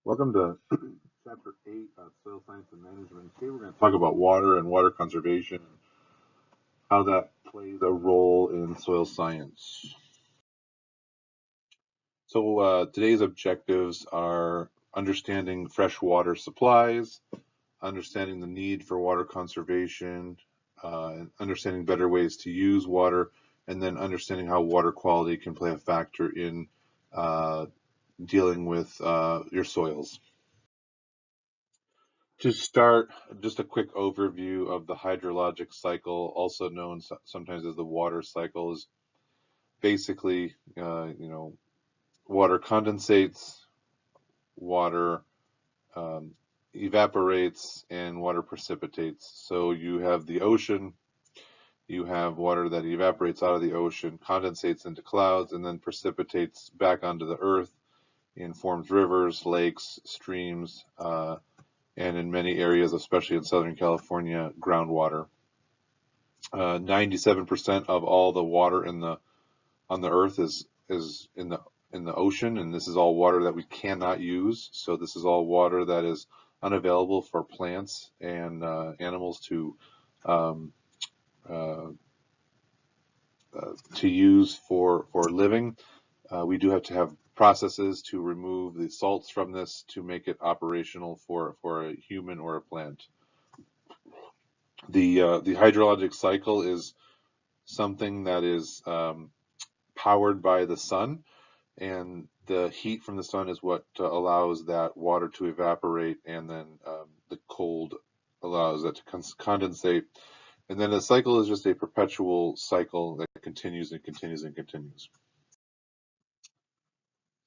Welcome to Chapter 8 of Soil Science and Management. Today we're going to talk about water and water conservation and how that plays a role in soil science. So today's objectives are understanding freshwater supplies, understanding the need for water conservation, and understanding better ways to use water, and then understanding how water quality can play a factor in dealing with your soils. To start, just a quick overview of the hydrologic cycle, also known sometimes as the water cycle, is basically, water condensates, water um, evaporates, and water precipitates. So you have the ocean, you have water that evaporates out of the ocean, condensates into clouds, and then precipitates back onto the earth and forms rivers, lakes, streams, and in many areas, especially in Southern California, groundwater. 97% of all the water on the earth is in the ocean, and this is all water that we cannot use. So this is all water that is unavailable for plants and animals um, uh, to use for living. We do have to have processes to remove the salts from this to make it operational for a human or a plant. The hydrologic cycle is something that is powered by the sun, and the heat from the sun is what allows that water to evaporate, and then the cold allows that to condensate. And then the cycle is just a perpetual cycle that continues and continues and continues.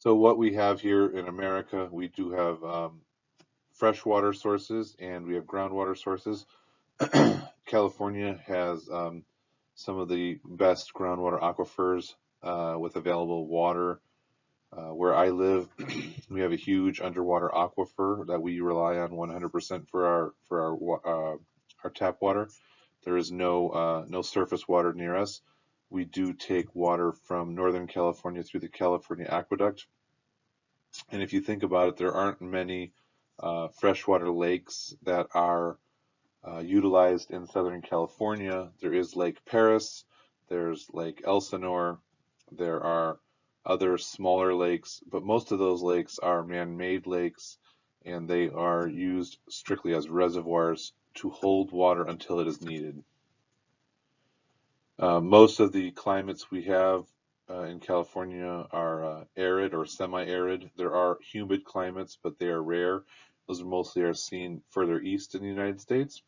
So what we have here in America, we do have freshwater sources and we have groundwater sources. California has some of the best groundwater aquifers with available water. Where I live, we have a huge underwater aquifer that we rely on 100% for our tap water. There is no surface water near us. We do take water from Northern California through the California Aqueduct. And if you think about it, there aren't many freshwater lakes that are utilized in Southern California. There is Lake Paris, there's Lake Elsinore, there are other smaller lakes, but most of those lakes are man-made lakes, and they are used strictly as reservoirs to hold water until it is needed. Most of the climates we have in California are arid or semi-arid. There are humid climates, but they are rare. Those mostly are seen further east in the United States.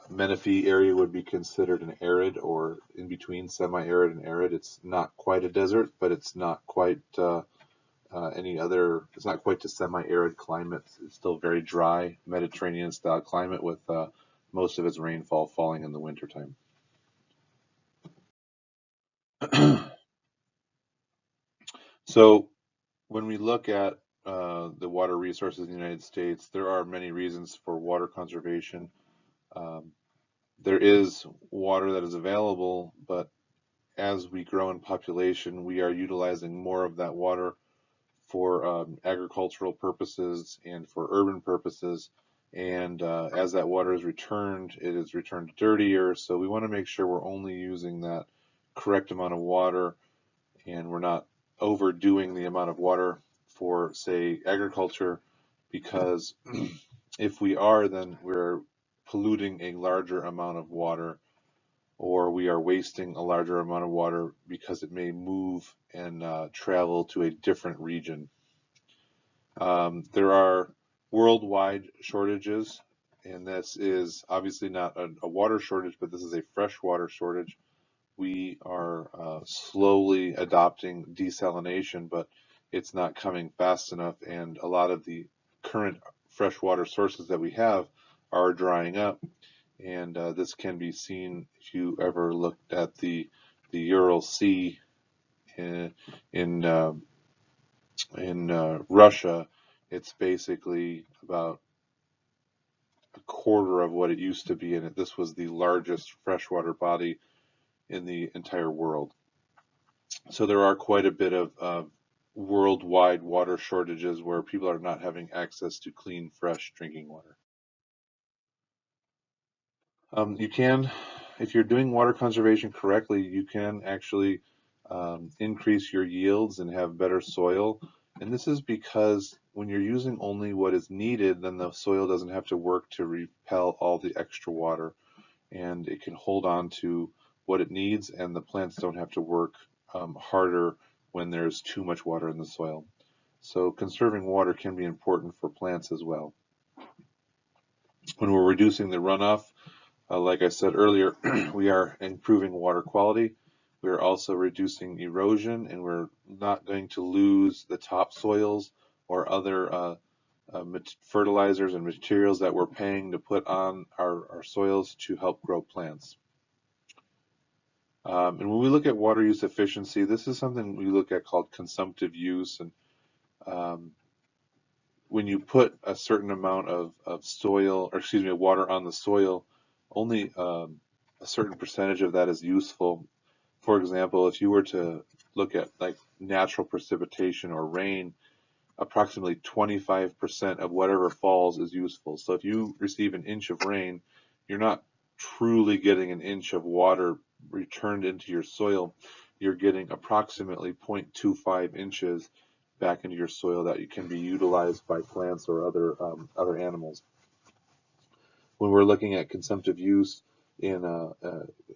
Menifee area would be considered an arid or in between semi-arid and arid. It's not quite a desert, but it's not quite it's not quite a semi-arid climate. It's still very dry, Mediterranean style climate with most of its rainfall falling in the wintertime. So when we look at the water resources in the United States, there are many reasons for water conservation. There is water that is available, but as we grow in population, we are utilizing more of that water for agricultural purposes and for urban purposes. And as that water is returned, it is returned dirtier. So we want to make sure we're only using that correct amount of water, and we're not overdoing the amount of water for, say, agriculture, because if we are, then we're polluting a larger amount of water, or we are wasting a larger amount of water because it may move and travel to a different region. There are worldwide shortages, and this is obviously not a water shortage, but this is a freshwater shortage. We are slowly adopting desalination, but it's not coming fast enough, and a lot of the current freshwater sources that we have are drying up. And this can be seen if you ever looked at the Ural Sea in Russia. It's basically about a quarter of what it used to be, and this was the largest freshwater body in the entire world. So there are quite a bit of worldwide water shortages where people are not having access to clean, fresh drinking water. You can, if you're doing water conservation correctly, you can actually increase your yields and have better soil. And this is because when you're using only what is needed, then the soil doesn't have to work to repel all the extra water, and it can hold on to what it needs, and the plants don't have to work harder when there's too much water in the soil. So conserving water can be important for plants as well. When we're reducing the runoff, like I said earlier, we are improving water quality. We are also reducing erosion, and we're not going to lose the topsoils or other fertilizers and materials that we're paying to put on our soils to help grow plants. And when we look at water use efficiency, this is something we look at called consumptive use. And um, when you put a certain amount of soil, or excuse me, water on the soil, only a certain percentage of that is useful. For example, if you were to look at like natural precipitation or rain, approximately 25% of whatever falls is useful. So if you receive an inch of rain, you're not truly getting an inch of water returned into your soil. You're getting approximately 0.25 inches back into your soil that can be utilized by plants or other animals. When we're looking at consumptive use in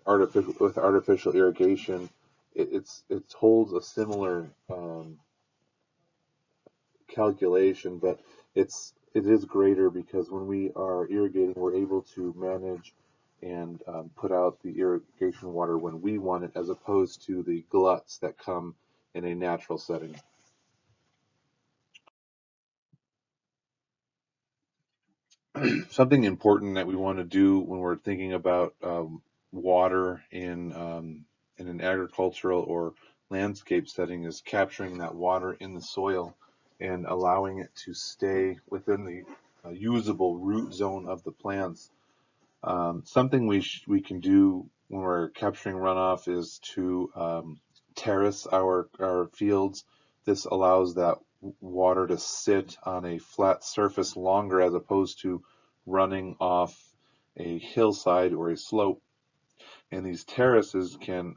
artificial irrigation, it holds a similar calculation, but it is greater because when we are irrigating, we're able to manage and put out the irrigation water when we want it, as opposed to the gluts that come in a natural setting. Something important that we want to do when we're thinking about water in an agricultural or landscape setting is capturing that water in the soil and allowing it to stay within the usable root zone of the plants. Something we can do when we're capturing runoff is to terrace our fields. This allows that water to sit on a flat surface longer, as opposed to running off a hillside or a slope. And these terraces can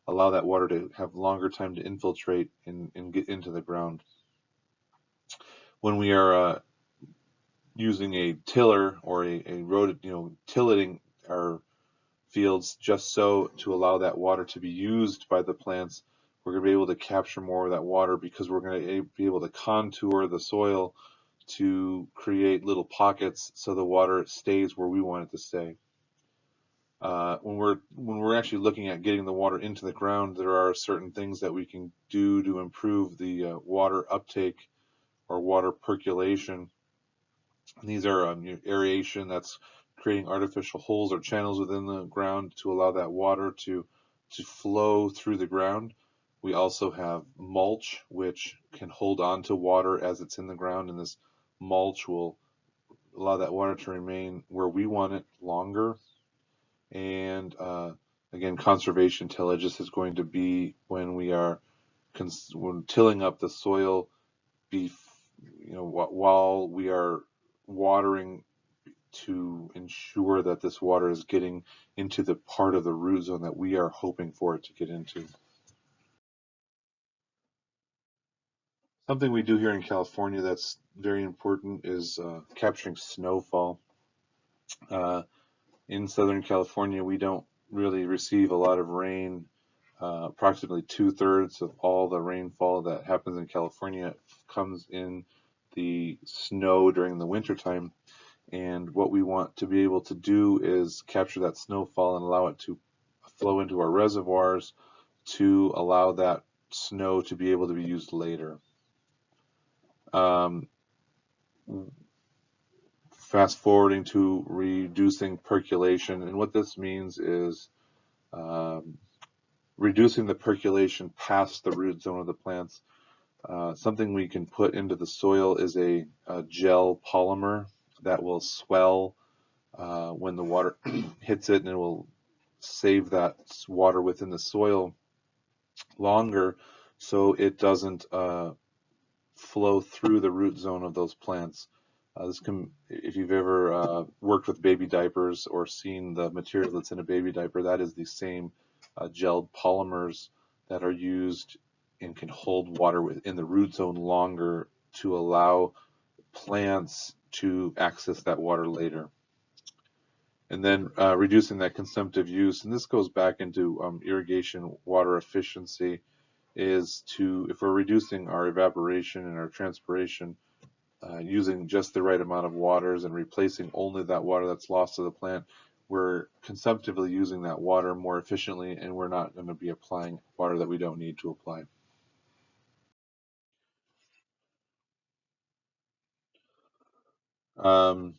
allow that water to have longer time to infiltrate and get into the ground. When we are using a tiller or a road, tilleting our fields just so to allow that water to be used by the plants, we're going to be able to capture more of that water because we're going to be able to contour the soil to create little pockets so the water stays where we want it to stay. When we're actually looking at getting the water into the ground, there are certain things that we can do to improve the water uptake or water percolation. And these are aeration, that's creating artificial holes or channels within the ground to allow that water to flow through the ground. We also have mulch, which can hold on to water as it's in the ground, and this mulch will allow that water to remain where we want it longer. And again, conservation tillage, this is going to be when we are when tilling up the soil, while we are watering, to ensure that this water is getting into the part of the root zone that we are hoping for it to get into. Something we do here in California that's very important is capturing snowfall. In Southern California, we don't really receive a lot of rain. Approximately 2/3 of all the rainfall that happens in California comes in the snow during the wintertime. And what we want to be able to do is capture that snowfall and allow it to flow into our reservoirs to allow that snow to be able to be used later. Um, Fast forwarding to reducing percolation, and what this means is um, reducing the percolation past the root zone of the plants. Something we can put into the soil is a gel polymer that will swell when the water hits it, and it will save that water within the soil longer so it doesn't flow through the root zone of those plants. If you've ever worked with baby diapers or seen the material that's in a baby diaper, that is the same gelled polymers that are used and can hold water in the root zone longer to allow plants to access that water later. And then reducing that consumptive use, and this goes back into irrigation water efficiency, is if we're reducing our evaporation and our transpiration, using just the right amount of waters and replacing only that water that's lost to the plant, we're consumptively using that water more efficiently, and we're not going to be applying water that we don't need to apply. Um,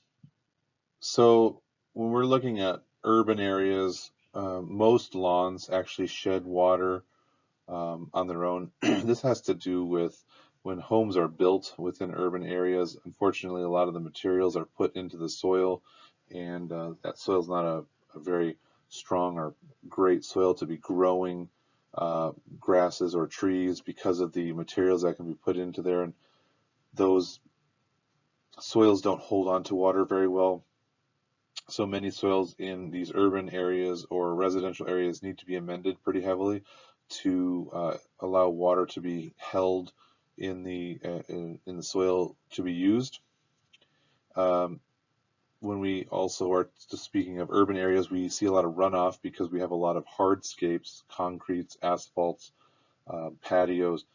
so when we're looking at urban areas, most lawns actually shed water on their own. This has to do with when homes are built within urban areas. Unfortunately, a lot of the materials are put into the soil, and that soil is not a very strong or great soil to be growing grasses or trees because of the materials that can be put into there. And those soils don't hold on to water very well. So many soils in these urban areas or residential areas need to be amended pretty heavily to allow water to be held in the soil to be used. Um, when we also are speaking of urban areas, we see a lot of runoff because we have a lot of hardscapes, concretes, asphalts, patios,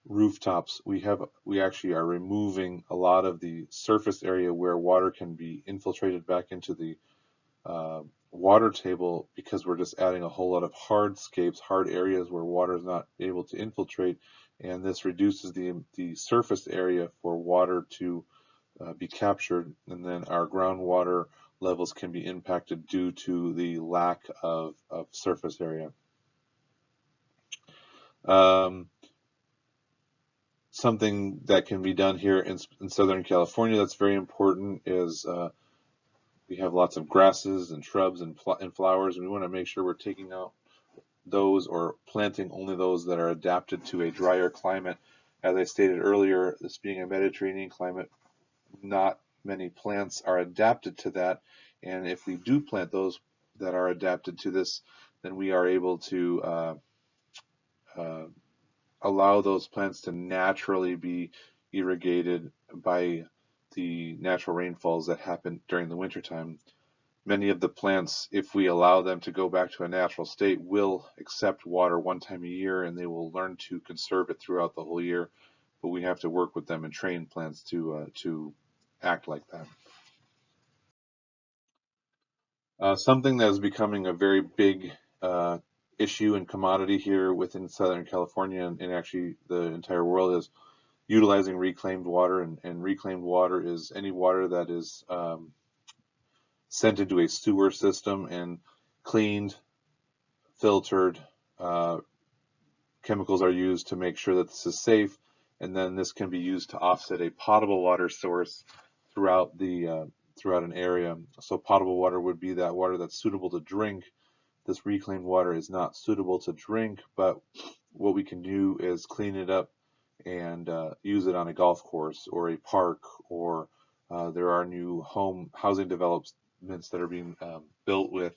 rooftops. We actually are removing a lot of the surface area where water can be infiltrated back into the water table because we're just adding a whole lot of hardscapes, hard areas where water is not able to infiltrate, and this reduces the surface area for water to be captured, and then our groundwater levels can be impacted due to the lack of surface area. Um, Something that can be done here in Southern California that's very important is we have lots of grasses and shrubs and flowers, and we want to make sure we're taking out those or planting only those that are adapted to a drier climate. As I stated earlier, this being a Mediterranean climate, not many plants are adapted to that. And if we do plant those that are adapted to this, then we are able to uh, allow those plants to naturally be irrigated by the natural rainfalls that happen during the wintertime. Many of the plants, if we allow them to go back to a natural state, will accept water one time a year, and they will learn to conserve it throughout the whole year. But we have to work with them and train plants to act like that. Something that is becoming a very big issue and commodity here within Southern California and actually the entire world is utilizing reclaimed water. And reclaimed water is any water that is sent into a sewer system and cleaned, filtered. Uh, Chemicals are used to make sure that this is safe, and then this can be used to offset a potable water source throughout throughout an area. So potable water would be that water that's suitable to drink. This reclaimed water is not suitable to drink, but what we can do is clean it up and use it on a golf course or a park, or there are new housing developments that are being built with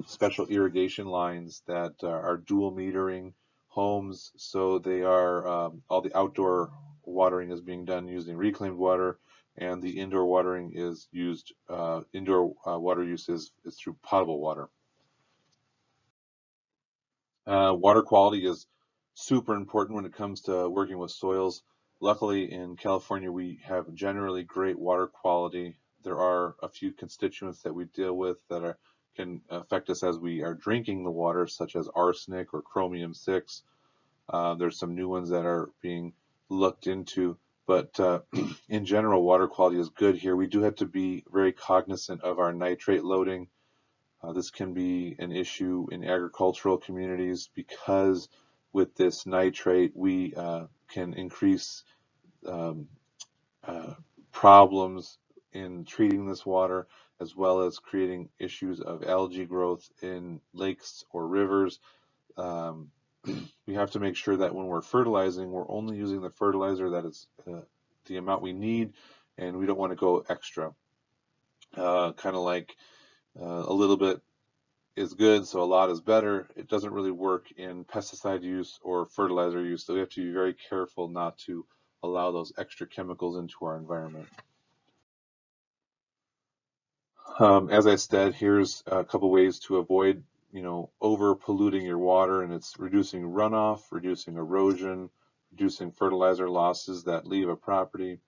special irrigation lines that are dual metering homes. So they are all the outdoor watering is being done using reclaimed water, and the indoor watering is used. Indoor water use is through potable water. Water quality is super important when it comes to working with soils. Luckily, in California, we have generally great water quality. There are a few constituents that we deal with that can affect us as we are drinking the water, such as arsenic or chromium 6. There's some new ones that are being looked into, but in general, water quality is good here. We do have to be very cognizant of our nitrate loading. This can be an issue in agricultural communities because with this nitrate, we can increase um, uh, problems in treating this water, as well as creating issues of algae growth in lakes or rivers. Um, we have to make sure that when we're fertilizing, we're only using the fertilizer that is the amount we need, and we don't want to go extra. Kind of like a little bit is good, so a lot is better. It doesn't really work in pesticide use or fertilizer use, so we have to be very careful not to allow those extra chemicals into our environment. As I said, here's a couple ways to avoid, over polluting your water, and it's reducing runoff, reducing erosion, reducing fertilizer losses that leave a property.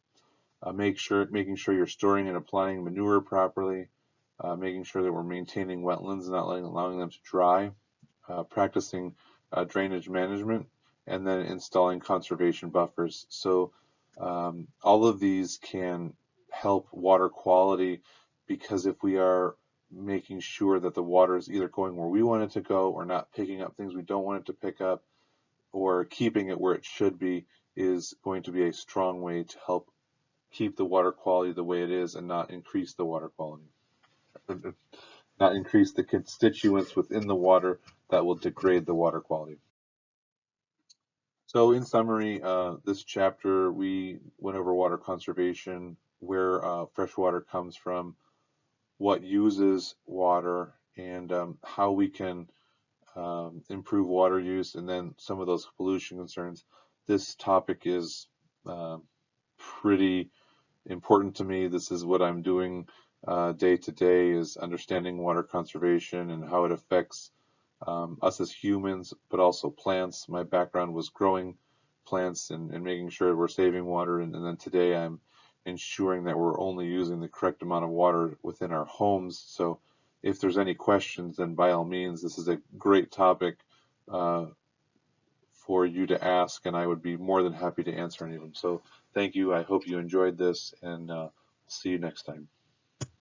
Making sure you're storing and applying manure properly, making sure that we're maintaining wetlands, not allowing them to dry, practicing drainage management, and then installing conservation buffers. So all of these can help water quality, because if we are making sure that the water is either going where we want it to go or not picking up things we don't want it to pick up, or keeping it where it should be, is going to be a strong way to help keep the water quality the way it is and not increase the water quality, not increase the constituents within the water that will degrade the water quality. So in summary, this chapter we went over water conservation, where fresh water comes from, what uses water, and how we can improve water use, and then some of those pollution concerns. This topic is pretty important to me. This is what I'm doing day to day, is understanding water conservation and how it affects us as humans, but also plants. My background was growing plants and making sure we're saving water, and then today I'm ensuring that we're only using the correct amount of water within our homes. So if there's any questions, then by all means, this is a great topic for you to ask, and I would be more than happy to answer any of them. So thank you. I hope you enjoyed this, and see you next time.